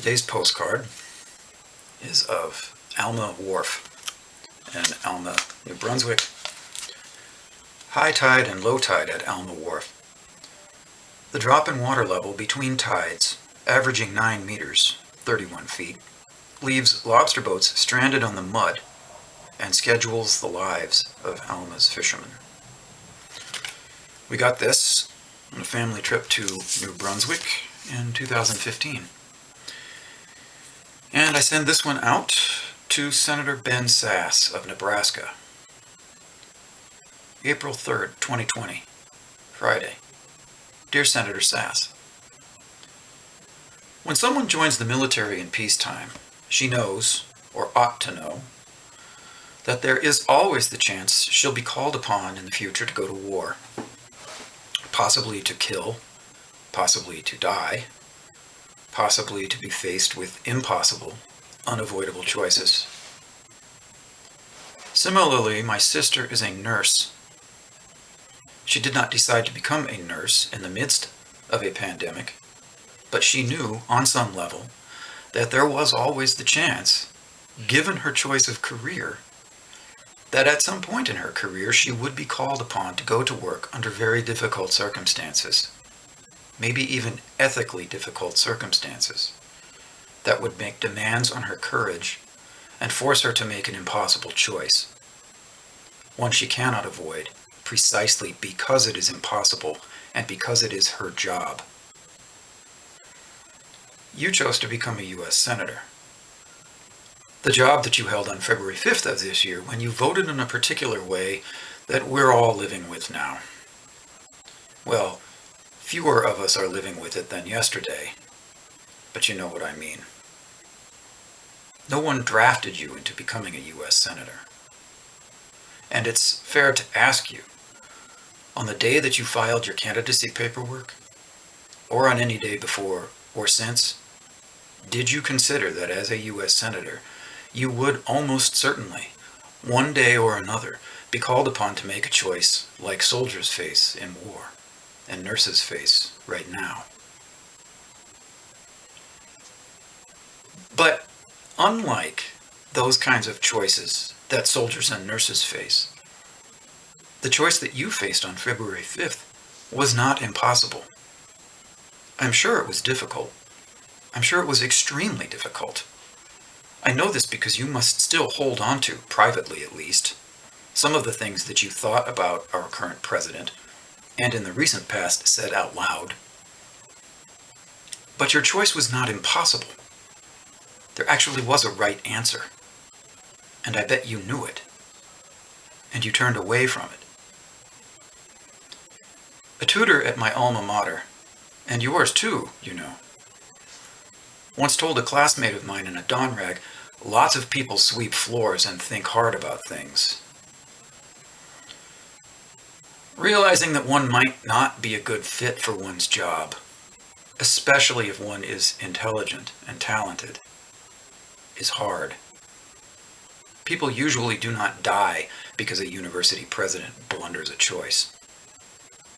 Today's postcard is of Alma Wharf in Alma, New Brunswick. High tide and low tide at Alma Wharf. The drop in water level between tides, averaging 9 meters, 31 feet, leaves lobster boats stranded on the mud and schedules the lives of Alma's fishermen. We got this on a family trip to New Brunswick in 2015. And I send this one out to Senator Ben Sasse of Nebraska. April 3rd, 2020, Friday. Dear Senator Sasse, when someone joins the military in peacetime, she knows, or ought to know, that there is always the chance she'll be called upon in the future to go to war. Possibly to kill, possibly to die, possibly to be faced with impossible, unavoidable choices. Similarly, my sister is a nurse. She did not decide to become a nurse in the midst of a pandemic, but she knew, on some level, that there was always the chance, given her choice of career, that at some point in her career she would be called upon to go to work under very difficult circumstances, maybe even ethically difficult circumstances, that would make demands on her courage and force her to make an impossible choice, one she cannot avoid, precisely because it is impossible and because it is her job. You chose to become a U.S. Senator. The job that you held on February 5th of this year when you voted in a particular way that we're all living with now. Well, fewer of us are living with it than yesterday, but you know what I mean. No one drafted you into becoming a U.S. Senator. And it's fair to ask you, on the day that you filed your candidacy paperwork, or on any day before or since, did you consider that as a U.S. Senator, you would almost certainly, one day or another, be called upon to make a choice like soldiers face in war and nurses face right now? But unlike those kinds of choices that soldiers and nurses face, the choice that you faced on February 5th was not impossible. I'm sure it was difficult. I'm sure it was extremely difficult. I know this because you must still hold on to, privately at least, some of the things that you thought about our current president, and in the recent past said out loud. But your choice was not impossible. There actually was a right answer. And I bet you knew it. And you turned away from it. A tutor at my alma mater, and yours too, you know, once told a classmate of mine in a Don rag, lots of people sweep floors and think hard about things. Realizing that one might not be a good fit for one's job, especially if one is intelligent and talented, is hard. People usually do not die because a university president blunders a choice,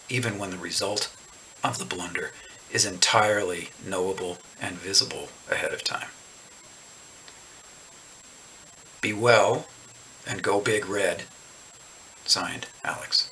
even when the result of the blunder is entirely knowable and visible ahead of time. Be well and go big red. Signed, Alex.